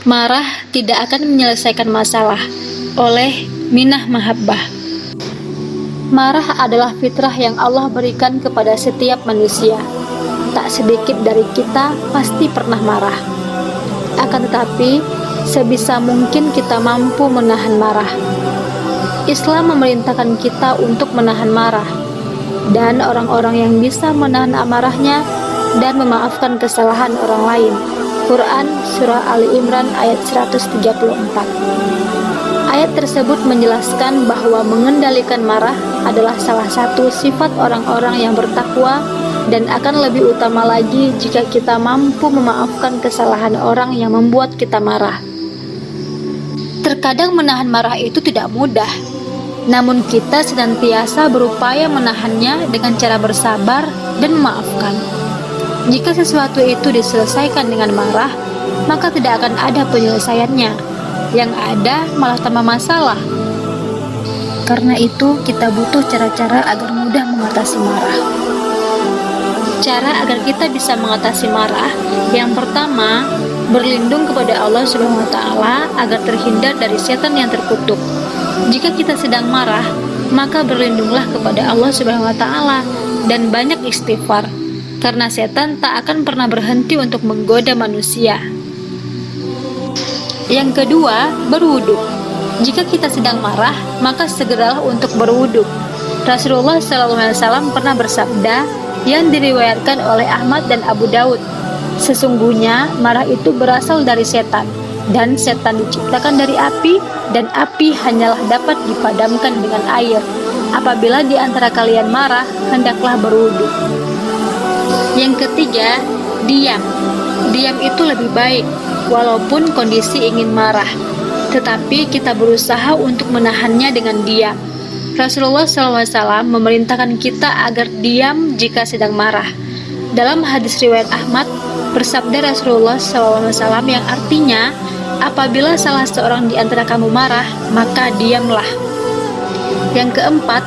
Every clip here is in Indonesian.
Marah tidak akan menyelesaikan masalah. Oleh Minah Mahabbah. Marah adalah fitrah yang Allah berikan kepada setiap manusia. Tak sedikit dari kita pasti pernah marah. Akan tetapi, sebisa mungkin kita mampu menahan marah. Islam memerintahkan kita untuk menahan marah, dan orang-orang yang bisa menahan amarahnya dan memaafkan kesalahan orang lain. Quran Surah Ali Imran ayat 134. Ayat tersebut menjelaskan bahwa mengendalikan marah adalah salah satu sifat orang-orang yang bertakwa, dan akan lebih utama lagi jika kita mampu memaafkan kesalahan orang yang membuat kita marah. Terkadang menahan marah itu tidak mudah, namun kita senantiasa berupaya menahannya dengan cara bersabar dan memaafkan. Jika sesuatu itu diselesaikan dengan marah, maka tidak akan ada penyelesaiannya. Yang ada malah tambah masalah. Karena itu, kita butuh cara-cara agar mudah mengatasi marah. Cara agar kita bisa mengatasi marah, yang pertama, berlindung kepada Allah Subhanahu wa Ta'ala agar terhindar dari setan yang terkutuk. Jika kita sedang marah, maka berlindunglah kepada Allah Subhanahu wa Ta'ala dan banyak istighfar, karena setan tak akan pernah berhenti untuk menggoda manusia. Yang kedua, berwudu. Jika kita sedang marah, maka segeralah untuk berwudu. Rasulullah SAW pernah bersabda yang diriwayatkan oleh Ahmad dan Abu Daud, sesungguhnya marah itu berasal dari setan, dan setan diciptakan dari api, dan api hanyalah dapat dipadamkan dengan air. Apabila di antara kalian marah, hendaklah berwudu. Yang ketiga, diam. Diam itu lebih baik, walaupun kondisi ingin marah, tetapi kita berusaha untuk menahannya dengan diam. Rasulullah SAW memerintahkan kita agar diam jika sedang marah. Dalam hadis riwayat Ahmad, bersabda Rasulullah SAW yang artinya, apabila salah seorang di antara kamu marah, maka diamlah. Yang keempat,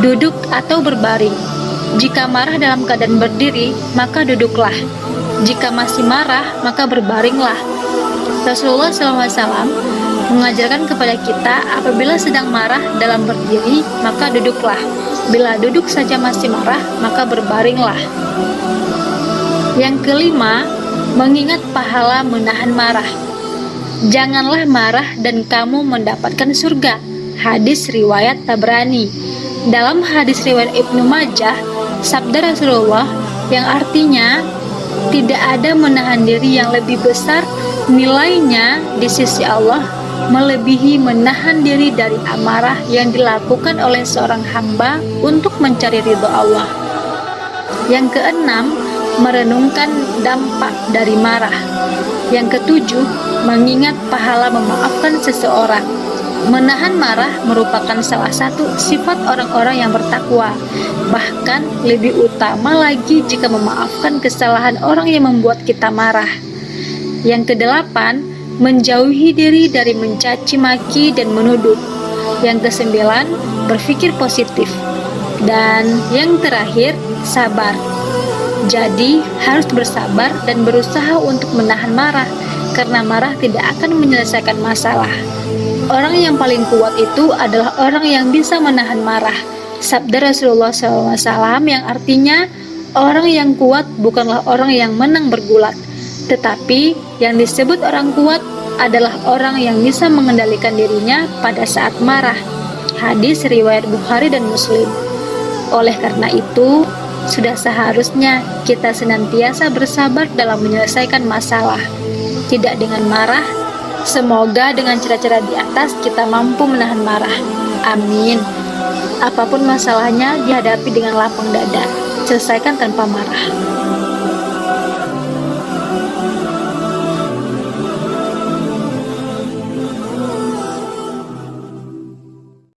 duduk atau berbaring. Jika marah dalam keadaan berdiri, maka duduklah. Jika masih marah, maka berbaringlah. Rasulullah SAW mengajarkan kepada kita, apabila sedang marah dalam berdiri, maka duduklah. Bila duduk saja masih marah, maka berbaringlah. Yang kelima, mengingat pahala menahan marah. Janganlah marah dan kamu mendapatkan surga. Hadis riwayat Tabrani. Dalam hadis riwayat Ibnu Majah, sabda Rasulullah yang artinya, tidak ada menahan diri yang lebih besar nilainya di sisi Allah melebihi menahan diri dari amarah yang dilakukan oleh seorang hamba untuk mencari ridho Allah. Yang keenam, merenungkan dampak dari marah. Yang ketujuh, mengingat pahala memaafkan seseorang. Menahan marah merupakan salah satu sifat orang-orang yang bertakwa. Bahkan lebih utama lagi jika memaafkan kesalahan orang yang membuat kita marah. Yang kedelapan, menjauhi diri dari mencaci maki dan menuduh. Yang kesembilan, berpikir positif. Dan yang terakhir, sabar. Jadi harus bersabar dan berusaha untuk menahan marah, karena marah tidak akan menyelesaikan masalah. Orang yang paling kuat itu adalah orang yang bisa menahan marah. Sabda Rasulullah SAW yang artinya, orang yang kuat bukanlah orang yang menang bergulat, tetapi yang disebut orang kuat adalah orang yang bisa mengendalikan dirinya pada saat marah. Hadis riwayat Bukhari dan Muslim. Oleh karena itu, sudah seharusnya kita senantiasa bersabar dalam menyelesaikan masalah, tidak dengan marah. Semoga dengan cara-cara di atas kita mampu menahan marah. Amin. Apapun masalahnya, dihadapi dengan lapang dada. Selesaikan tanpa marah.